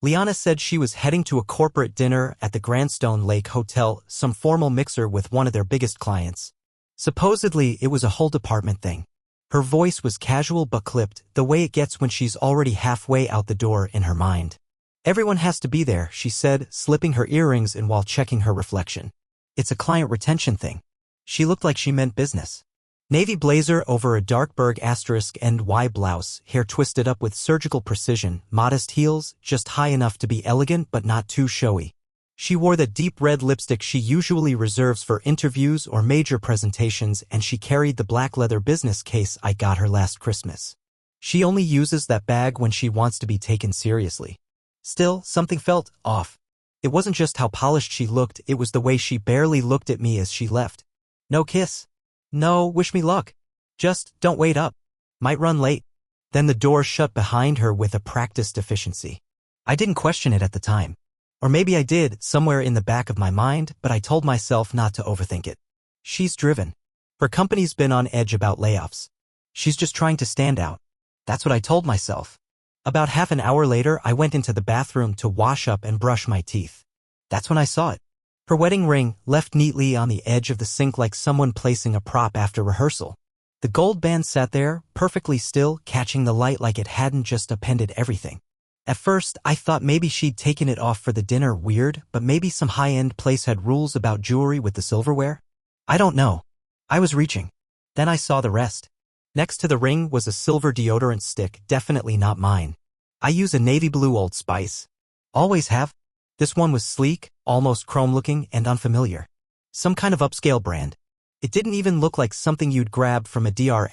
Liana said she was heading to a corporate dinner at the Grandstone Lake Hotel, some formal mixer with one of their biggest clients. Supposedly, it was a whole department thing. Her voice was casual but clipped, the way it gets when she's already halfway out the door in her mind. Everyone has to be there, she said, slipping her earrings in while checking her reflection. It's a client retention thing. She looked like she meant business. Navy blazer over a dark berg *NY blouse, hair twisted up with surgical precision, modest heels, just high enough to be elegant but not too showy. She wore the deep red lipstick she usually reserves for interviews or major presentations, and she carried the black leather business case I got her last Christmas. She only uses that bag when she wants to be taken seriously. Still, something felt off. It wasn't just how polished she looked, it was the way she barely looked at me as she left. No kiss. No, wish me luck. Just, don't wait up. Might run late. Then the door shut behind her with a practiced efficiency. I didn't question it at the time. Or maybe I did, somewhere in the back of my mind, but I told myself not to overthink it. She's driven. Her company's been on edge about layoffs. She's just trying to stand out. That's what I told myself. About half an hour later, I went into the bathroom to wash up and brush my teeth. That's when I saw it. Her wedding ring, left neatly on the edge of the sink like someone placing a prop after rehearsal. The gold band sat there, perfectly still, catching the light like it hadn't just appended everything. At first, I thought maybe she'd taken it off for the dinner, weird, but maybe some high-end place had rules about jewelry with the silverware? I don't know. I was reaching. Then I saw the rest. Next to the ring was a silver deodorant stick, definitely not mine. I use a navy blue Old Spice. Always have. This one was sleek, almost chrome-looking, and unfamiliar. Some kind of upscale brand. It didn't even look like something you'd grab from a DR**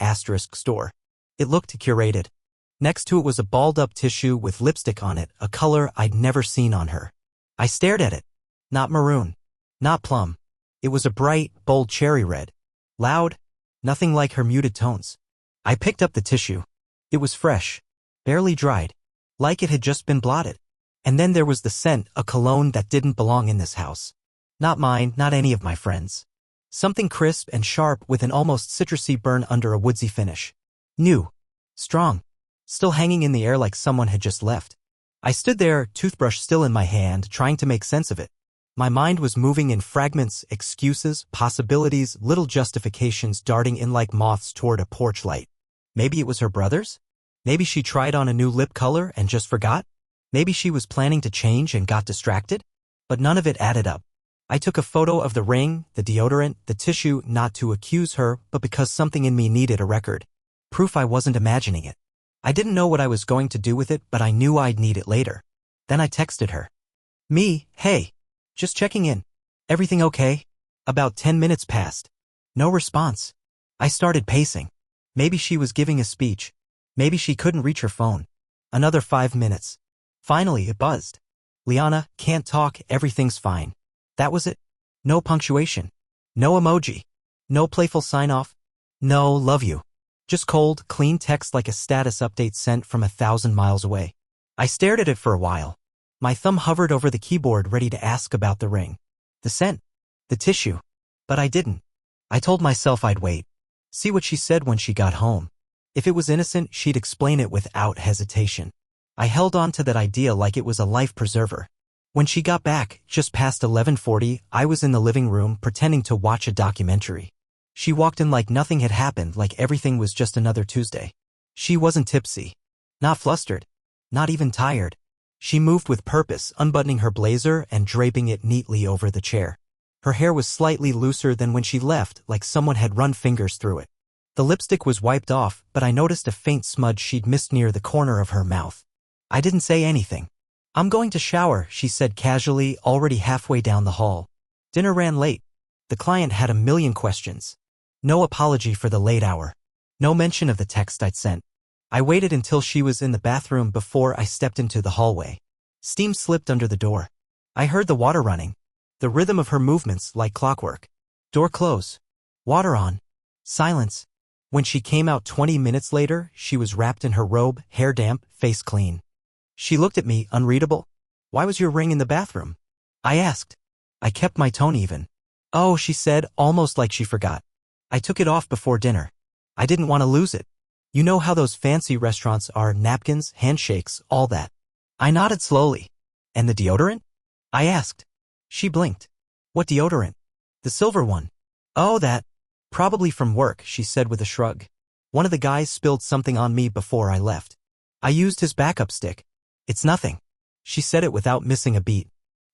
store. It looked curated. Next to it was a balled-up tissue with lipstick on it, a color I'd never seen on her. I stared at it. Not maroon. Not plum. It was a bright, bold cherry red. Loud. Nothing like her muted tones. I picked up the tissue. It was fresh. Barely dried. Like it had just been blotted. And then there was the scent, a cologne that didn't belong in this house. Not mine, not any of my friends. Something crisp and sharp with an almost citrusy burn under a woodsy finish. New. Strong. Still hanging in the air like someone had just left. I stood there, toothbrush still in my hand, trying to make sense of it. My mind was moving in fragments, excuses, possibilities, little justifications darting in like moths toward a porch light. Maybe it was her brother's? Maybe she tried on a new lip color and just forgot? Maybe she was planning to change and got distracted? But none of it added up. I took a photo of the ring, the deodorant, the tissue, not to accuse her, but because something in me needed a record. Proof I wasn't imagining it. I didn't know what I was going to do with it, but I knew I'd need it later. Then I texted her. Me, hey. Just checking in. Everything okay? About 10 minutes passed. No response. I started pacing. Maybe she was giving a speech. Maybe she couldn't reach her phone. Another 5 minutes. Finally, it buzzed. Liana, can't talk, everything's fine. That was it. No punctuation. No emoji. No playful sign-off. No, love you. Just cold, clean text like a status update sent from 1,000 miles away. I stared at it for a while. My thumb hovered over the keyboard ready to ask about the ring. The scent. The tissue. But I didn't. I told myself I'd wait. See what she said when she got home. If it was innocent, she'd explain it without hesitation. I held on to that idea like it was a life preserver. When she got back, just past 11:40, I was in the living room pretending to watch a documentary. She walked in like nothing had happened, like everything was just another Tuesday. She wasn't tipsy. Not flustered. Not even tired. She moved with purpose, unbuttoning her blazer and draping it neatly over the chair. Her hair was slightly looser than when she left, like someone had run fingers through it. The lipstick was wiped off, but I noticed a faint smudge she'd missed near the corner of her mouth. I didn't say anything. I'm going to shower, she said casually, already halfway down the hall. Dinner ran late. The client had a million questions. No apology for the late hour. No mention of the text I'd sent. I waited until she was in the bathroom before I stepped into the hallway. Steam slipped under the door. I heard the water running. The rhythm of her movements like clockwork. Door close. Water on. Silence. When she came out 20 minutes later, she was wrapped in her robe, hair damp, face clean. She looked at me, unreadable. Why was your ring in the bathroom? I asked. I kept my tone even. Oh, she said, almost like she forgot. I took it off before dinner. I didn't want to lose it. You know how those fancy restaurants are, napkins, handshakes, all that. I nodded slowly. And the deodorant? I asked. She blinked. What deodorant? The silver one. Oh, that. Probably from work, she said with a shrug. One of the guys spilled something on me before I left. I used his backup stick. It's nothing. She said it without missing a beat.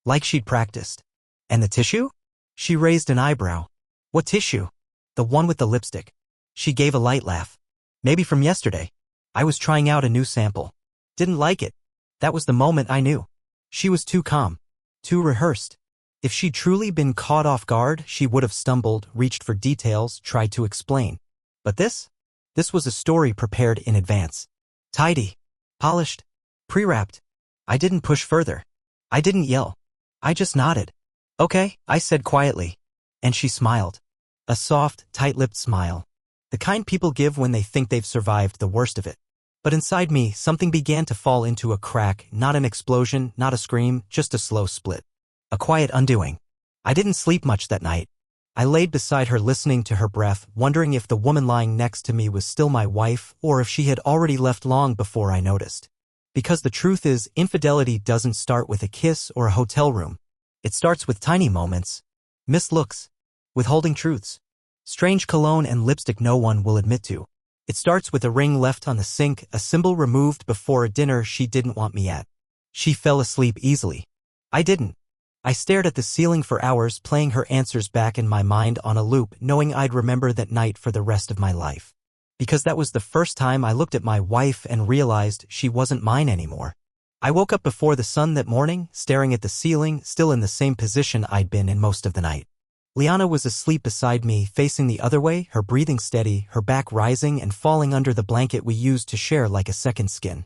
Like she'd practiced. And the tissue? She raised an eyebrow. What tissue? The one with the lipstick. She gave a light laugh. Maybe from yesterday. I was trying out a new sample. Didn't like it. That was the moment I knew. She was too calm. Too rehearsed. If she'd truly been caught off guard, she would have stumbled, reached for details, tried to explain. But this? This was a story prepared in advance. Tidy. Polished. Pre-wrapped. I didn't push further. I didn't yell. I just nodded. Okay, I said quietly. And she smiled. A soft, tight-lipped smile. The kind people give when they think they've survived the worst of it. But inside me, something began to fall into a crack, not an explosion, not a scream, just a slow split. A quiet undoing. I didn't sleep much that night. I laid beside her listening to her breath, wondering if the woman lying next to me was still my wife or if she had already left long before I noticed. Because the truth is, infidelity doesn't start with a kiss or a hotel room. It starts with tiny moments. Missed looks. Withholding truths. Strange cologne and lipstick no one will admit to. It starts with a ring left on the sink, a symbol removed before a dinner she didn't want me at. She fell asleep easily. I didn't. I stared at the ceiling for hours, playing her answers back in my mind on a loop, knowing I'd remember that night for the rest of my life. Because that was the first time I looked at my wife and realized she wasn't mine anymore. I woke up before the sun that morning, staring at the ceiling, still in the same position I'd been in most of the night. Liana was asleep beside me, facing the other way, her breathing steady, her back rising and falling under the blanket we used to share like a second skin.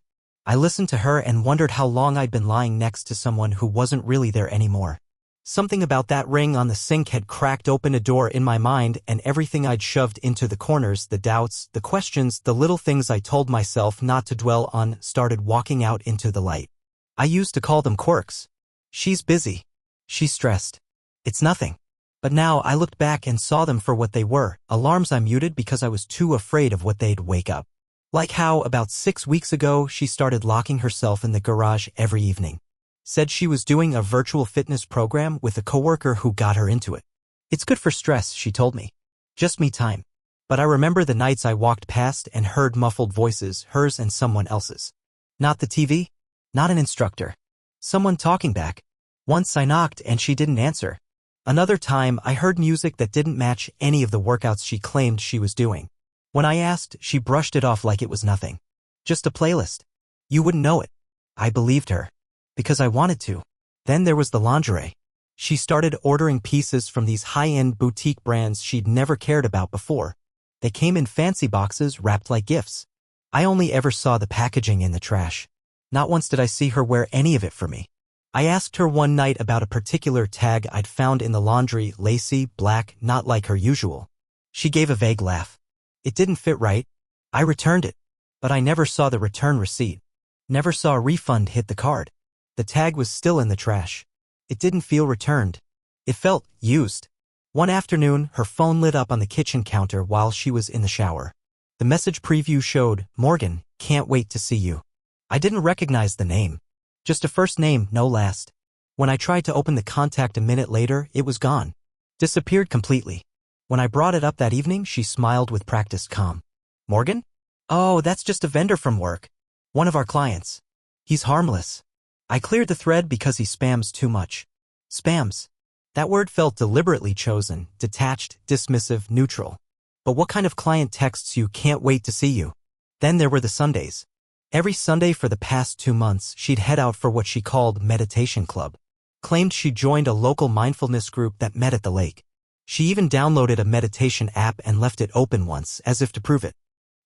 I listened to her and wondered how long I'd been lying next to someone who wasn't really there anymore. Something about that ring on the sink had cracked open a door in my mind, and everything I'd shoved into the corners, the doubts, the questions, the little things I told myself not to dwell on, started walking out into the light. I used to call them quirks. She's busy. She's stressed. It's nothing. But now I looked back and saw them for what they were, alarms I muted because I was too afraid of what they'd wake up. Like how, about 6 weeks ago, she started locking herself in the garage every evening. Said she was doing a virtual fitness program with a coworker who got her into it. It's good for stress, she told me. Just me time. But I remember the nights I walked past and heard muffled voices, hers and someone else's. Not the TV. Not an instructor. Someone talking back. Once I knocked and she didn't answer. Another time, I heard music that didn't match any of the workouts she claimed she was doing. When I asked, she brushed it off like it was nothing. Just a playlist. You wouldn't know it. I believed her. Because I wanted to. Then there was the lingerie. She started ordering pieces from these high-end boutique brands she'd never cared about before. They came in fancy boxes wrapped like gifts. I only ever saw the packaging in the trash. Not once did I see her wear any of it for me. I asked her one night about a particular tag I'd found in the laundry, lacy, black, not like her usual. She gave a vague laugh. It didn't fit right. I returned it. But I never saw the return receipt. Never saw a refund hit the card. The tag was still in the trash. It didn't feel returned. It felt used. One afternoon, her phone lit up on the kitchen counter while she was in the shower. The message preview showed, "Morgan, can't wait to see you." I didn't recognize the name. Just a first name, no last. When I tried to open the contact a minute later, it was gone. Disappeared completely. When I brought it up that evening, she smiled with practiced calm. Morgan? Oh, that's just a vendor from work. One of our clients. He's harmless. I cleared the thread because he spams too much. Spams. That word felt deliberately chosen, detached, dismissive, neutral. But what kind of client texts you "can't wait to see you"? Then there were the Sundays. Every Sunday for the past 2 months, she'd head out for what she called meditation club. Claimed she joined a local mindfulness group that met at the lake. She even downloaded a meditation app and left it open once, as if to prove it.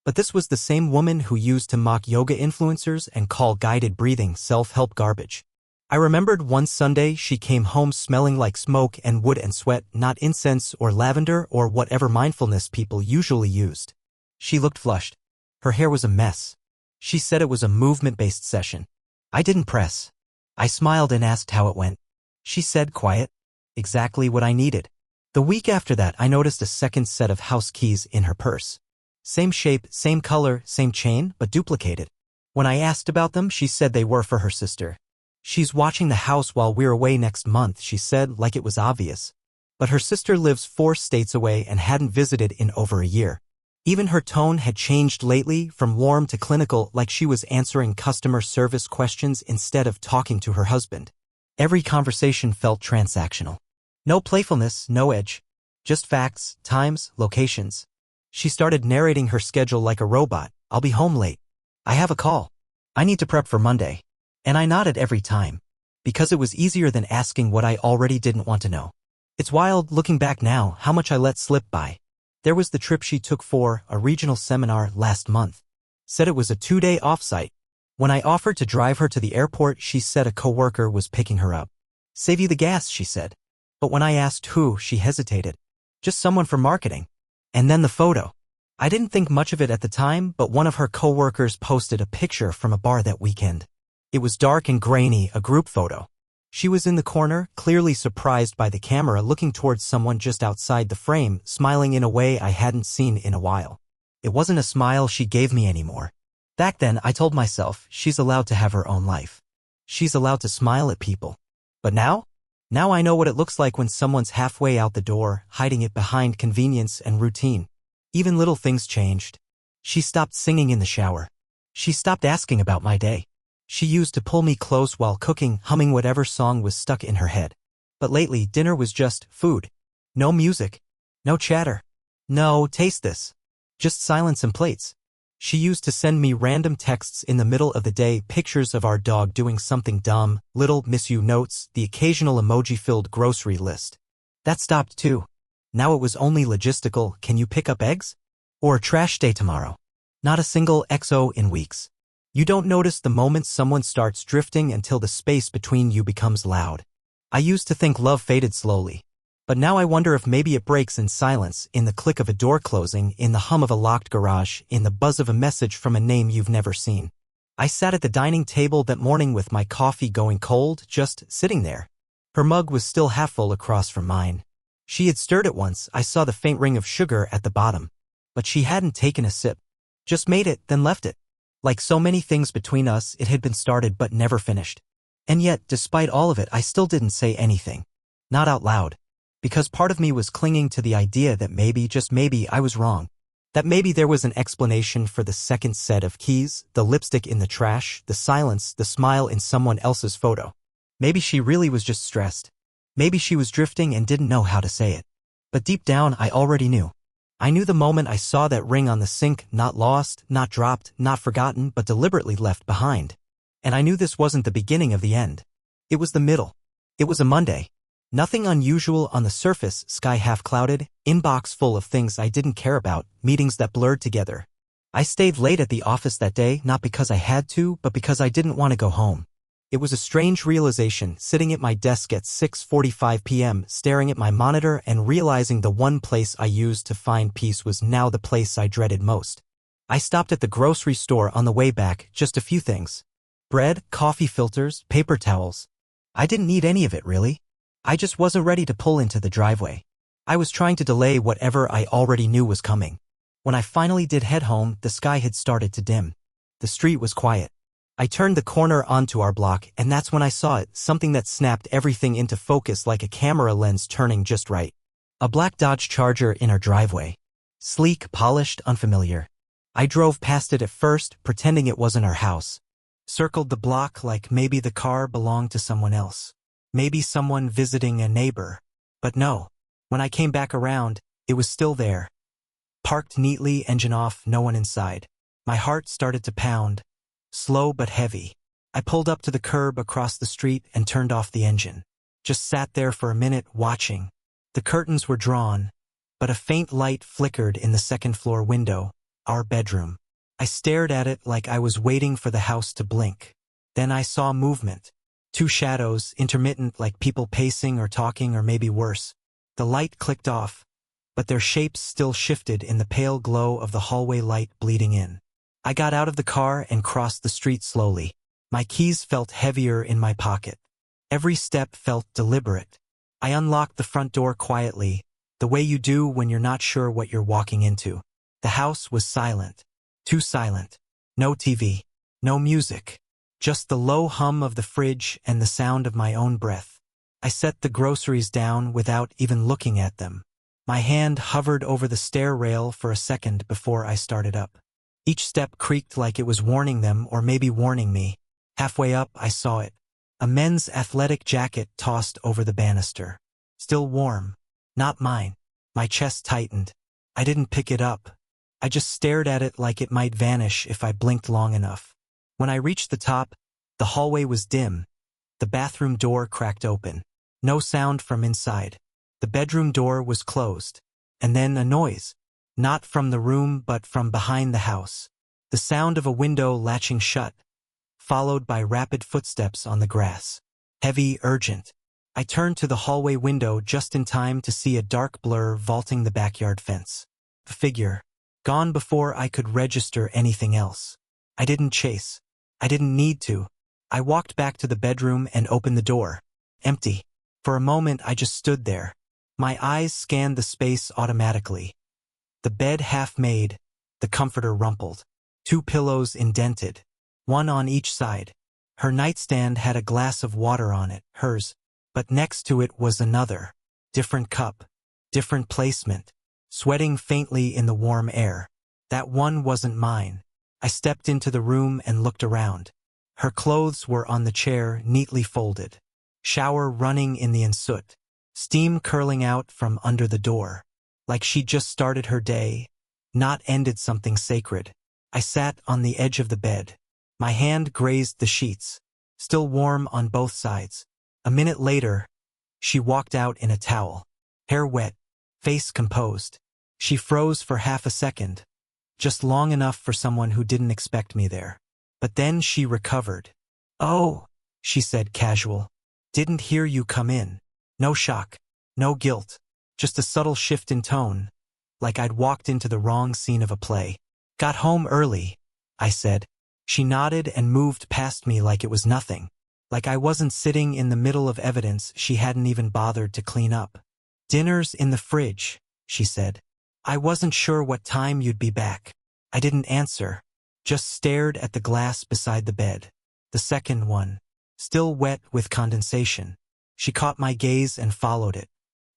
But this was the same woman who used to mock yoga influencers and call guided breathing self-help garbage. I remembered one Sunday she came home smelling like smoke and wood and sweat, not incense or lavender or whatever mindfulness people usually used. She looked flushed. Her hair was a mess. She said it was a movement-based session. I didn't press. I smiled and asked how it went. She said quiet. Exactly what I needed. The week after that, I noticed a second set of house keys in her purse. Same shape, same color, same chain, but duplicated. When I asked about them, she said they were for her sister. She's watching the house while we're away next month, she said, like it was obvious. But her sister lives 4 states away and hadn't visited in over a year. Even her tone had changed lately, from warm to clinical, like she was answering customer service questions instead of talking to her husband. Every conversation felt transactional. No playfulness, no edge. Just facts, times, locations. She started narrating her schedule like a robot. I'll be home late. I have a call. I need to prep for Monday. And I nodded every time. Because it was easier than asking what I already didn't want to know. It's wild, looking back now, how much I let slip by. There was the trip she took for a regional seminar last month. Said it was a 2-day offsite. When I offered to drive her to the airport, she said a coworker was picking her up. Save you the gas, she said. But when I asked who, she hesitated. Just someone from marketing. And then the photo. I didn't think much of it at the time, but one of her coworkers posted a picture from a bar that weekend. It was dark and grainy, a group photo. She was in the corner, clearly surprised by the camera, looking towards someone just outside the frame, smiling in a way I hadn't seen in a while. It wasn't a smile she gave me anymore. Back then, I told myself, she's allowed to have her own life. She's allowed to smile at people. But now? Now I know what it looks like when someone's halfway out the door, hiding it behind convenience and routine. Even little things changed. She stopped singing in the shower. She stopped asking about my day. She used to pull me close while cooking, humming whatever song was stuck in her head. But lately, dinner was just food. No music. No chatter. No, taste this. Just silence and plates. She used to send me random texts in the middle of the day, pictures of our dog doing something dumb, little miss you notes, the occasional emoji-filled grocery list. That stopped too. Now it was only logistical, can you pick up eggs? Or a trash day tomorrow. Not a single XO in weeks. You don't notice the moment someone starts drifting until the space between you becomes loud. I used to think love faded slowly. But now I wonder if maybe it breaks in silence, in the click of a door closing, in the hum of a locked garage, in the buzz of a message from a name you've never seen. I sat at the dining table that morning with my coffee going cold, just sitting there. Her mug was still half full across from mine. She had stirred it once, I saw the faint ring of sugar at the bottom. But she hadn't taken a sip. Just made it, then left it. Like so many things between us, it had been started but never finished. And yet, despite all of it, I still didn't say anything. Not out loud. Because part of me was clinging to the idea that maybe, just maybe, I was wrong. That maybe there was an explanation for the second set of keys, the lipstick in the trash, the silence, the smile in someone else's photo. Maybe she really was just stressed. Maybe she was drifting and didn't know how to say it. But deep down, I already knew. I knew the moment I saw that ring on the sink, not lost, not dropped, not forgotten, but deliberately left behind. And I knew this wasn't the beginning of the end. It was the middle. It was a Monday. Nothing unusual on the surface, sky half clouded, inbox full of things I didn't care about, meetings that blurred together. I stayed late at the office that day, not because I had to, but because I didn't want to go home. It was a strange realization, sitting at my desk at 6:45 p.m., staring at my monitor and realizing the one place I used to find peace was now the place I dreaded most. I stopped at the grocery store on the way back, just a few things. Bread, coffee filters, paper towels. I didn't need any of it, really. I just wasn't ready to pull into the driveway. I was trying to delay whatever I already knew was coming. When I finally did head home, the sky had started to dim. The street was quiet. I turned the corner onto our block, and that's when I saw it, something that snapped everything into focus like a camera lens turning just right. A black Dodge Charger in our driveway. Sleek, polished, unfamiliar. I drove past it at first, pretending it wasn't our house. Circled the block like maybe the car belonged to someone else. Maybe someone visiting a neighbor. But no. When I came back around, it was still there. Parked neatly, engine off, no one inside. My heart started to pound. Slow but heavy. I pulled up to the curb across the street and turned off the engine. Just sat there for a minute, watching. The curtains were drawn, but a faint light flickered in the second-floor window, our bedroom. I stared at it like I was waiting for the house to blink. Then I saw movement. 2 shadows, intermittent, like people pacing or talking or maybe worse. The light clicked off, but their shapes still shifted in the pale glow of the hallway light bleeding in. I got out of the car and crossed the street slowly. My keys felt heavier in my pocket. Every step felt deliberate. I unlocked the front door quietly, the way you do when you're not sure what you're walking into. The house was silent. Too silent. No TV. No music. Just the low hum of the fridge and the sound of my own breath. I set the groceries down without even looking at them. My hand hovered over the stair rail for a second before I started up. Each step creaked like it was warning them or maybe warning me. Halfway up, I saw it. A men's athletic jacket tossed over the banister. Still warm. Not mine. My chest tightened. I didn't pick it up. I just stared at it like it might vanish if I blinked long enough. When I reached the top, the hallway was dim. The bathroom door cracked open. No sound from inside. The bedroom door was closed. And then a noise. Not from the room but from behind the house. The sound of a window latching shut, followed by rapid footsteps on the grass. Heavy, urgent. I turned to the hallway window just in time to see a dark blur vaulting the backyard fence. A figure. Gone before I could register anything else. I didn't chase. I didn't need to. I walked back to the bedroom and opened the door. Empty. For a moment I just stood there. My eyes scanned the space automatically. The bed half made, the comforter rumpled. 2 pillows indented. 1 on each side. Her nightstand had a glass of water on it, hers, but next to it was another. Different cup. Different placement. Sweating faintly in the warm air. That one wasn't mine. I stepped into the room and looked around. Her clothes were on the chair, neatly folded. Shower running in the ensuite. Steam curling out from under the door. Like she'd just started her day, not ended something sacred. I sat on the edge of the bed. My hand grazed the sheets. Still warm on both sides. A minute later, she walked out in a towel. Hair wet. Face composed. She froze for half a second. Just long enough for someone who didn't expect me there. But then she recovered. "Oh," she said casual. "Didn't hear you come in." No shock. No guilt. Just a subtle shift in tone. Like I'd walked into the wrong scene of a play. "Got home early," I said. She nodded and moved past me like it was nothing. Like I wasn't sitting in the middle of evidence she hadn't even bothered to clean up. "Dinner's in the fridge," she said. "I wasn't sure what time you'd be back." I didn't answer. Just stared at the glass beside the bed. The second one. Still wet with condensation. She caught my gaze and followed it.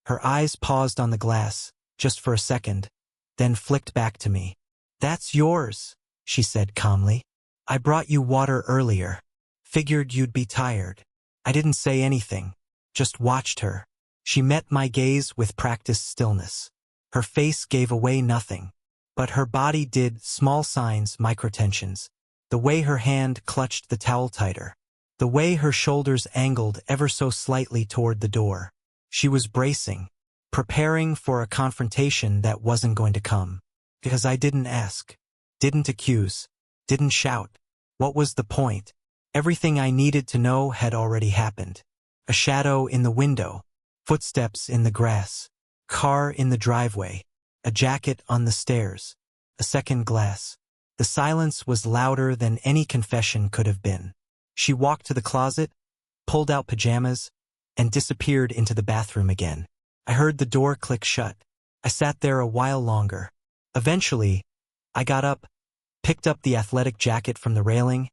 Her eyes paused on the glass, just for a second, then flicked back to me. "That's yours," she said calmly. "I brought you water earlier. Figured you'd be tired." I didn't say anything, just watched her. She met my gaze with practiced stillness. Her face gave away nothing, but her body did, small signs, microtensions. The way her hand clutched the towel tighter. The way her shoulders angled ever so slightly toward the door. She was bracing, preparing for a confrontation that wasn't going to come. Because I didn't ask, didn't accuse, didn't shout. What was the point? Everything I needed to know had already happened. A shadow in the window, footsteps in the grass, car in the driveway, a jacket on the stairs, a second glass. The silence was louder than any confession could have been. She walked to the closet, pulled out pajamas, and disappeared into the bathroom again. I heard the door click shut. I sat there a while longer. Eventually, I got up, picked up the athletic jacket from the railing,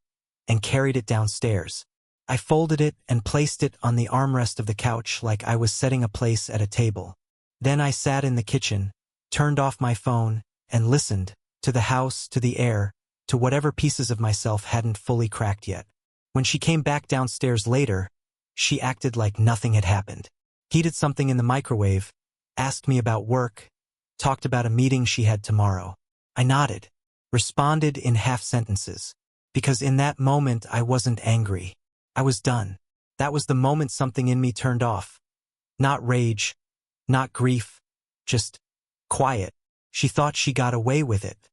and carried it downstairs. I folded it and placed it on the armrest of the couch like I was setting a place at a table. Then I sat in the kitchen, turned off my phone, and listened, to the house, to the air, to whatever pieces of myself hadn't fully cracked yet. When she came back downstairs later, she acted like nothing had happened. Heated something in the microwave, asked me about work, talked about a meeting she had tomorrow. I nodded, responded in half sentences. Because in that moment I wasn't angry. I was done. That was the moment something in me turned off. Not rage, not grief, just quiet. She thought she got away with it.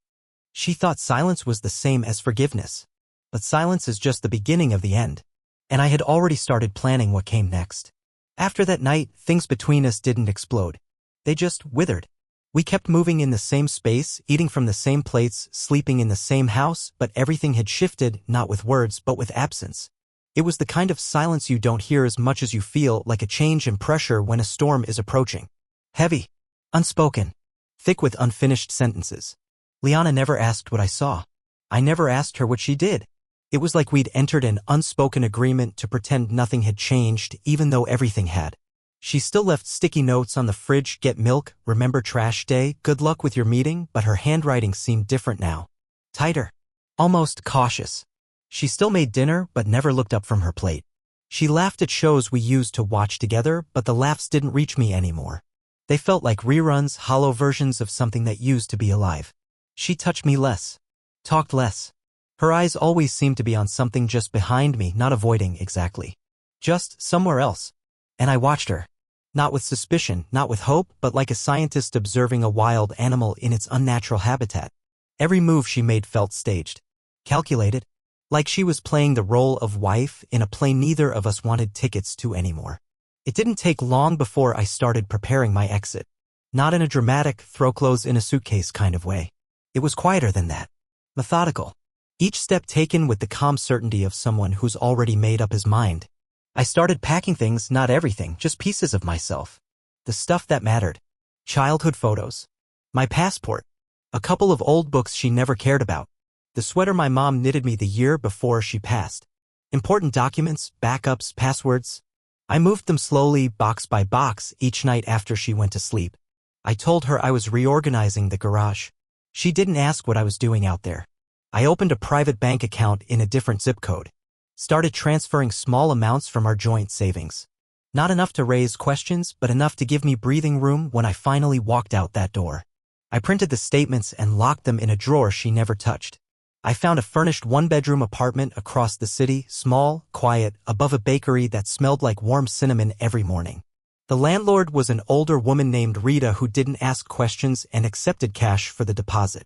She thought silence was the same as forgiveness. But silence is just the beginning of the end. And I had already started planning what came next. After that night, things between us didn't explode. They just withered. We kept moving in the same space, eating from the same plates, sleeping in the same house, but everything had shifted, not with words, but with absence. It was the kind of silence you don't hear as much as you feel, like a change in pressure when a storm is approaching. Heavy, unspoken, thick with unfinished sentences. Liana never asked what I saw. I never asked her what she did. It was like we'd entered an unspoken agreement to pretend nothing had changed, even though everything had. She still left sticky notes on the fridge: "Get milk, remember trash day, good luck with your meeting," but her handwriting seemed different now. Tighter. Almost cautious. She still made dinner, but never looked up from her plate. She laughed at shows we used to watch together, but the laughs didn't reach me anymore. They felt like reruns, hollow versions of something that used to be alive. She touched me less. Talked less. Her eyes always seemed to be on something just behind me, not avoiding exactly. Just somewhere else. And I watched her. Not with suspicion, not with hope, but like a scientist observing a wild animal in its unnatural habitat. Every move she made felt staged. Calculated. Like she was playing the role of wife in a play neither of us wanted tickets to anymore. It didn't take long before I started preparing my exit. Not in a dramatic, throw clothes in a suitcase kind of way. It was quieter than that. Methodical. Each step taken with the calm certainty of someone who's already made up his mind. I started packing things, not everything, just pieces of myself. The stuff that mattered. Childhood photos. My passport. A couple of old books she never cared about. The sweater my mom knitted me the year before she passed. Important documents, backups, passwords. I moved them slowly, box by box, each night after she went to sleep. I told her I was reorganizing the garage. She didn't ask what I was doing out there. I opened a private bank account in a different zip code. Started transferring small amounts from our joint savings. Not enough to raise questions, but enough to give me breathing room when I finally walked out that door. I printed the statements and locked them in a drawer she never touched. I found a furnished one-bedroom apartment across the city, small, quiet, above a bakery that smelled like warm cinnamon every morning. The landlord was an older woman named Rita who didn't ask questions and accepted cash for the deposit.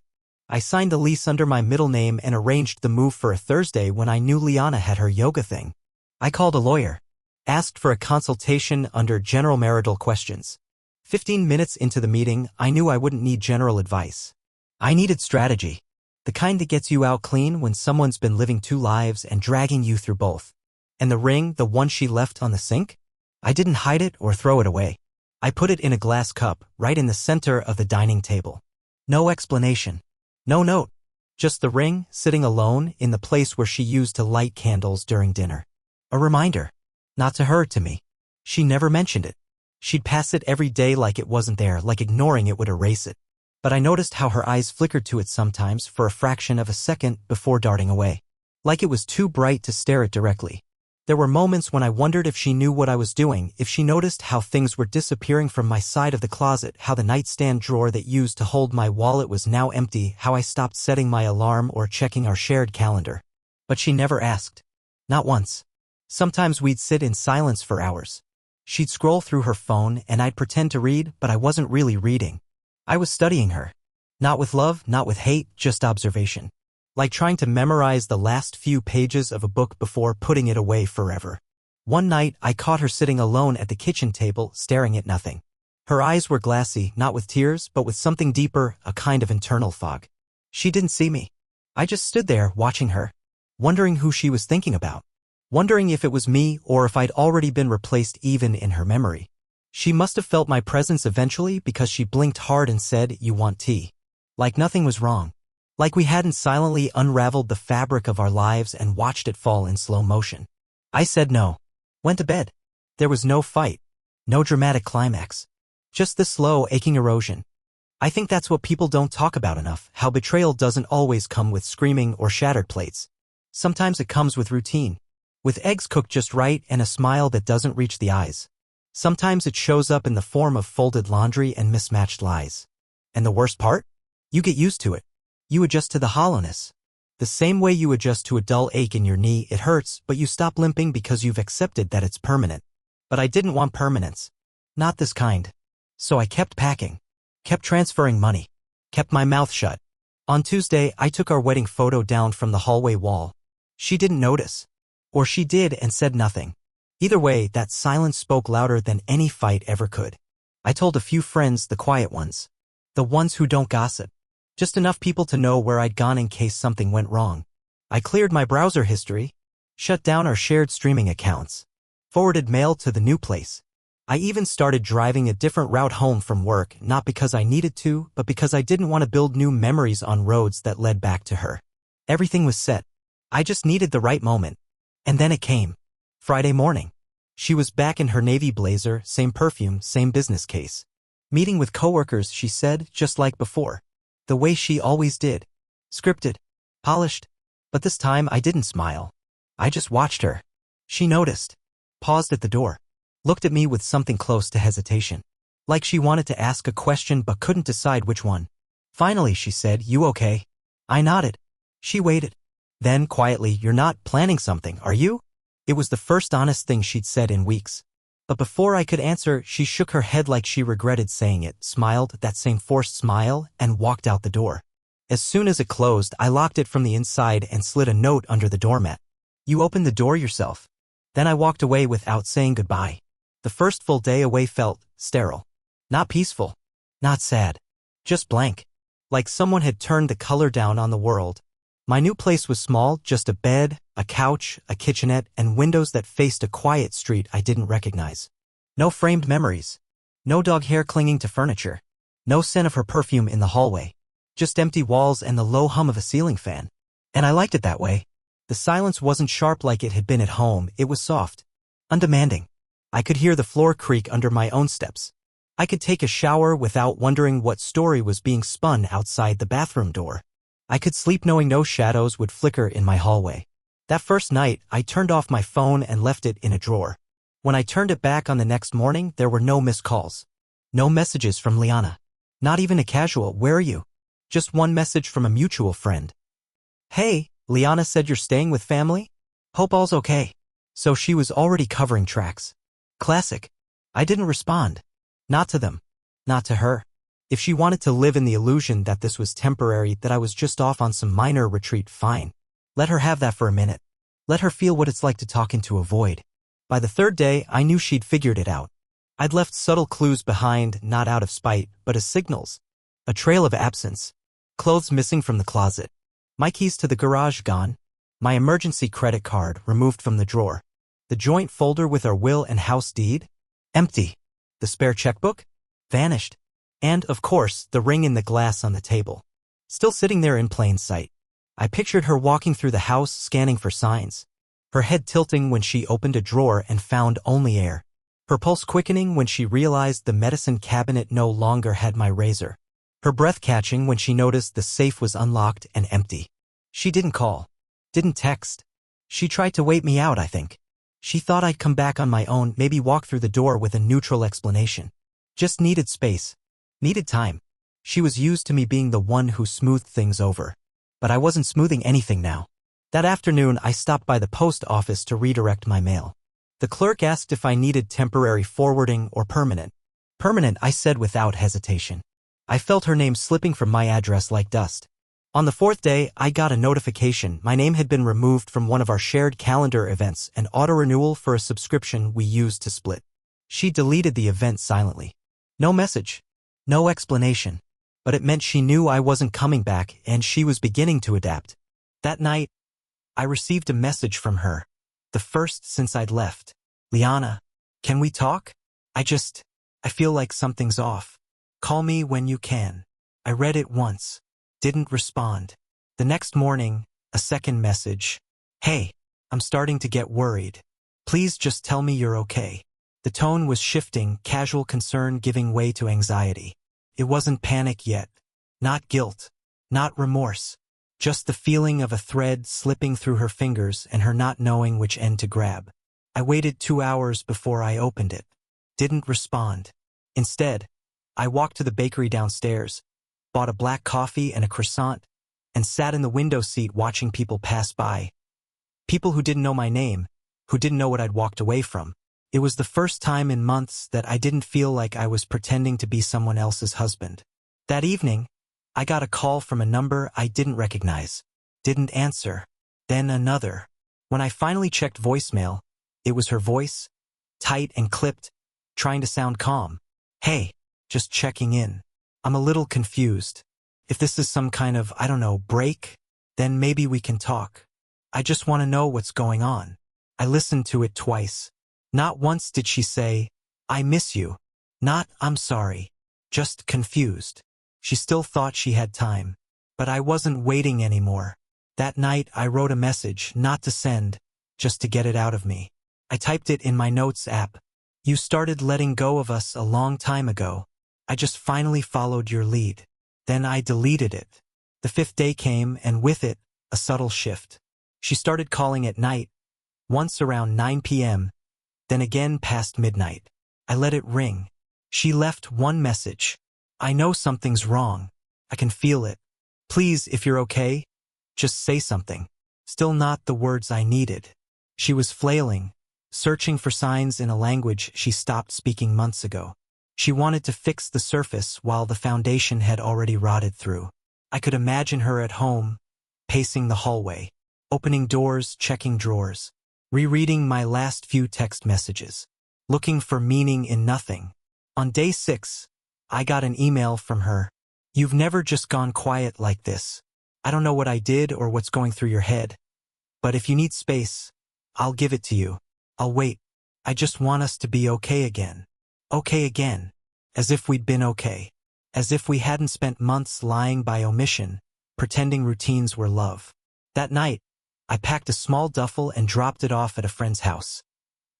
I signed the lease under my middle name and arranged the move for a Thursday when I knew Liana had her yoga thing. I called a lawyer. Asked for a consultation under general marital questions. 15 minutes into the meeting, I knew I wouldn't need general advice. I needed strategy. The kind that gets you out clean when someone's been living two lives and dragging you through both. And the ring, the one she left on the sink? I didn't hide it or throw it away. I put it in a glass cup, right in the center of the dining table. No explanation. No note. Just the ring, sitting alone in the place where she used to light candles during dinner. A reminder. Not to her, to me. She never mentioned it. She'd pass it every day like it wasn't there, like ignoring it would erase it. But I noticed how her eyes flickered to it sometimes for a fraction of a second before darting away. Like it was too bright to stare at directly. There were moments when I wondered if she knew what I was doing, if she noticed how things were disappearing from my side of the closet, how the nightstand drawer that used to hold my wallet was now empty, how I stopped setting my alarm or checking our shared calendar. But she never asked. Not once. Sometimes we'd sit in silence for hours. She'd scroll through her phone and I'd pretend to read, but I wasn't really reading. I was studying her. Not with love, not with hate, just observation. Like trying to memorize the last few pages of a book before putting it away forever. One night, I caught her sitting alone at the kitchen table, staring at nothing. Her eyes were glassy, not with tears, but with something deeper, a kind of internal fog. She didn't see me. I just stood there, watching her. Wondering who she was thinking about. Wondering if it was me or if I'd already been replaced even in her memory. She must have felt my presence eventually because she blinked hard and said, "You want tea?" Like nothing was wrong. Like we hadn't silently unraveled the fabric of our lives and watched it fall in slow motion. I said no. Went to bed. There was no fight. No dramatic climax. Just the slow, aching erosion. I think that's what people don't talk about enough, how betrayal doesn't always come with screaming or shattered plates. Sometimes it comes with routine. With eggs cooked just right and a smile that doesn't reach the eyes. Sometimes it shows up in the form of folded laundry and mismatched lies. And the worst part? You get used to it. You adjust to the hollowness. The same way you adjust to a dull ache in your knee, it hurts, but you stop limping because you've accepted that it's permanent. But I didn't want permanence. Not this kind. So I kept packing. Kept transferring money. Kept my mouth shut. On Tuesday, I took our wedding photo down from the hallway wall. She didn't notice. Or she did and said nothing. Either way, that silence spoke louder than any fight ever could. I told a few friends, the quiet ones. The ones who don't gossip. Just enough people to know where I'd gone in case something went wrong. I cleared my browser history. Shut down our shared streaming accounts. Forwarded mail to the new place. I even started driving a different route home from work, not because I needed to, but because I didn't want to build new memories on roads that led back to her. Everything was set. I just needed the right moment. And then it came. Friday morning. She was back in her navy blazer, same perfume, same business case. Meeting with coworkers, she said, just like before. The way she always did. Scripted. Polished. But this time I didn't smile. I just watched her. She noticed. Paused at the door. Looked at me with something close to hesitation. Like she wanted to ask a question but couldn't decide which one. Finally, she said, "You okay?" I nodded. She waited. Then, quietly, "You're not planning something, are you?" It was the first honest thing she'd said in weeks. But before I could answer, she shook her head like she regretted saying it, smiled, that same forced smile, and walked out the door. As soon as it closed, I locked it from the inside and slid a note under the doormat. "You opened the door yourself." Then I walked away without saying goodbye. The first full day away felt sterile. Not peaceful. Not sad. Just blank. Like someone had turned the color down on the world. My new place was small, just a bed, a couch, a kitchenette, and windows that faced a quiet street I didn't recognize. No framed memories. No dog hair clinging to furniture. No scent of her perfume in the hallway. Just empty walls and the low hum of a ceiling fan. And I liked it that way. The silence wasn't sharp like it had been at home, it was soft. Undemanding. I could hear the floor creak under my own steps. I could take a shower without wondering what story was being spun outside the bathroom door. I could sleep knowing no shadows would flicker in my hallway. That first night, I turned off my phone and left it in a drawer. When I turned it back on the next morning, there were no missed calls. No messages from Liana. Not even a casual, "Where are you?" Just one message from a mutual friend. "Hey, Liana said you're staying with family? Hope all's okay." So she was already covering tracks. Classic. I didn't respond. Not to them. Not to her. If she wanted to live in the illusion that this was temporary, that I was just off on some minor retreat, fine. Let her have that for a minute. Let her feel what it's like to talk into a void. By the third day, I knew she'd figured it out. I'd left subtle clues behind, not out of spite, but as signals. A trail of absence. Clothes missing from the closet. My keys to the garage gone. My emergency credit card removed from the drawer. The joint folder with our will and house deed? Empty. The spare checkbook? Vanished. And, of course, the ring in the glass on the table. Still sitting there in plain sight. I pictured her walking through the house, scanning for signs. Her head tilting when she opened a drawer and found only air. Her pulse quickening when she realized the medicine cabinet no longer had my razor. Her breath catching when she noticed the safe was unlocked and empty. She didn't call. Didn't text. She tried to wait me out, I think. She thought I'd come back on my own, maybe walk through the door with a neutral explanation. Just needed space. Needed time. She was used to me being the one who smoothed things over. But I wasn't smoothing anything now. That afternoon, I stopped by the post office to redirect my mail. The clerk asked if I needed temporary forwarding or permanent. Permanent, I said without hesitation. I felt her name slipping from my address like dust. On the fourth day, I got a notification. My name had been removed from one of our shared calendar events, an auto-renewal for a subscription we used to split. She deleted the event silently. No message. No explanation. But it meant she knew I wasn't coming back, and she was beginning to adapt. That night, I received a message from her. The first since I'd left. "Liana, can we talk? I feel like something's off. Call me when you can." I read it once. Didn't respond. The next morning, a second message. "Hey, I'm starting to get worried. Please just tell me you're okay." The tone was shifting, casual concern giving way to anxiety. It wasn't panic yet. Not guilt. Not remorse. Just the feeling of a thread slipping through her fingers and her not knowing which end to grab. I waited 2 hours before I opened it. Didn't respond. Instead, I walked to the bakery downstairs, bought a black coffee and a croissant, and sat in the window seat watching people pass by. People who didn't know my name, who didn't know what I'd walked away from. It was the first time in months that I didn't feel like I was pretending to be someone else's husband. That evening, I got a call from a number I didn't recognize. Didn't answer. Then another. When I finally checked voicemail, it was her voice, tight and clipped, trying to sound calm. "Hey, just checking in. I'm a little confused. If this is some kind of, break, then maybe we can talk. I just want to know what's going on." I listened to it twice. Not once did she say, "I miss you." Not, "I'm sorry." Just confused. She still thought she had time. But I wasn't waiting anymore. That night I wrote a message, not to send, just to get it out of me. I typed it in my notes app. You started letting go of us a long time ago. I just finally followed your lead. Then I deleted it. The 5th day came, and with it, a subtle shift. She started calling at night, once around 9 p.m., then again past midnight. I let it ring. She left one message. I know something's wrong. I can feel it. Please, if you're okay, just say something. Still not the words I needed. She was flailing, searching for signs in a language she stopped speaking months ago. She wanted to fix the surface while the foundation had already rotted through. I could imagine her at home, pacing the hallway, opening doors, checking drawers, rereading my last few text messages, looking for meaning in nothing. On day 6, I got an email from her. You've never just gone quiet like this. I don't know what I did or what's going through your head, but if you need space, I'll give it to you. I'll wait. I just want us to be okay again. Okay again. As if we'd been okay. As if we hadn't spent months lying by omission, pretending routines were love. That night, I packed a small duffel and dropped it off at a friend's house.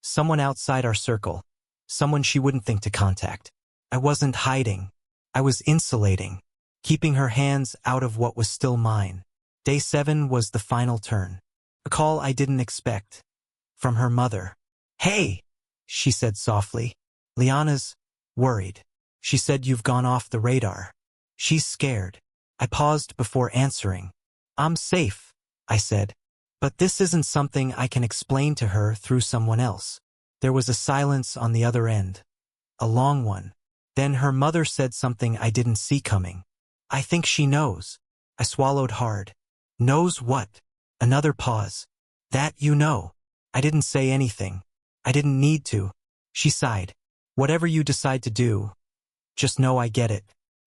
Someone outside our circle. Someone she wouldn't think to contact. I wasn't hiding. I was insulating, keeping her hands out of what was still mine. Day 7 was the final turn. A call I didn't expect. From her mother. Hey, she said softly. Liana's worried. She said you've gone off the radar. She's scared. I paused before answering. I'm safe, I said. But this isn't something I can explain to her through someone else. There was a silence on the other end. A long one. Then her mother said something I didn't see coming. I think she knows. I swallowed hard. Knows what? Another pause. That you know. I didn't say anything. I didn't need to. She sighed. Whatever you decide to do, just know I get it.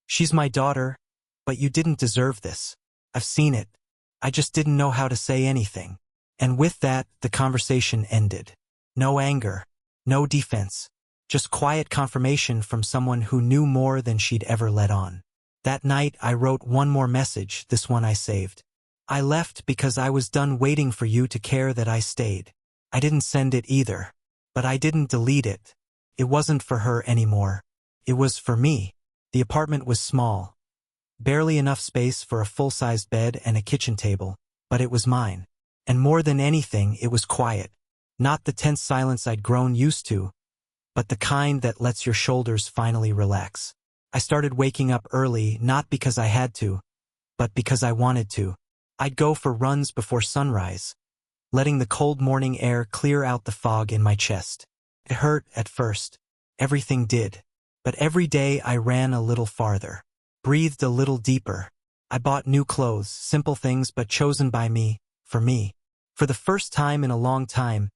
She's my daughter, but you didn't deserve this. I've seen it. I just didn't know how to say anything. And with that, the conversation ended. No anger. No defense. Just quiet confirmation from someone who knew more than she'd ever let on. That night, I wrote one more message, this one I saved. I left because I was done waiting for you to care that I stayed. I didn't send it either. But I didn't delete it. It wasn't for her anymore. It was for me. The apartment was small. Barely enough space for a full-sized bed and a kitchen table, but it was mine. And more than anything, it was quiet. Not the tense silence I'd grown used to, but the kind that lets your shoulders finally relax. I started waking up early, not because I had to, but because I wanted to. I'd go for runs before sunrise, letting the cold morning air clear out the fog in my chest. It hurt at first. Everything did. But every day I ran a little farther, breathed a little deeper. I bought new clothes, simple things but chosen by me, for me. For the first time in a long time,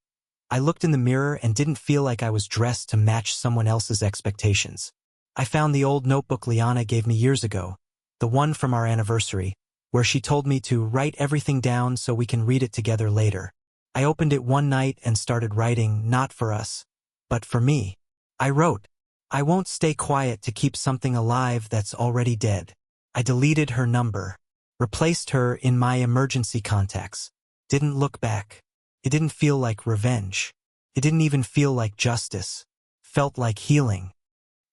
I looked in the mirror and didn't feel like I was dressed to match someone else's expectations. I found the old notebook Liana gave me years ago, the one from our anniversary, where she told me to write everything down so we can read it together later. I opened it one night and started writing, not for us, but for me. I wrote, I won't stay quiet to keep something alive that's already dead. I deleted her number, replaced her in my emergency contacts. Didn't look back. It didn't feel like revenge. It didn't even feel like justice. Felt like healing.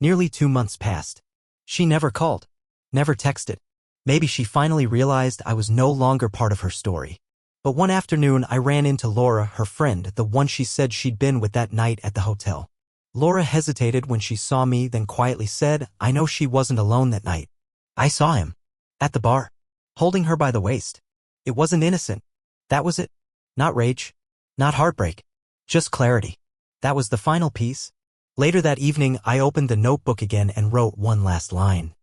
Nearly 2 months passed. She never called. Never texted. Maybe she finally realized I was no longer part of her story. But one afternoon I ran into Laura, her friend, the one she said she'd been with that night at the hotel. Laura hesitated when she saw me, then quietly said, I know she wasn't alone that night. I saw him. At the bar. Holding her by the waist. It wasn't innocent. That was it. Not rage. Not heartbreak. Just clarity. That was the final piece. Later that evening, I opened the notebook again and wrote one last line.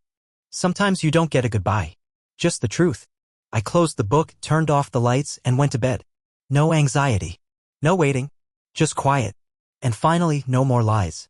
Sometimes you don't get a goodbye. Just the truth. I closed the book, turned off the lights, and went to bed. No anxiety. No waiting. Just quiet. And finally, no more lies.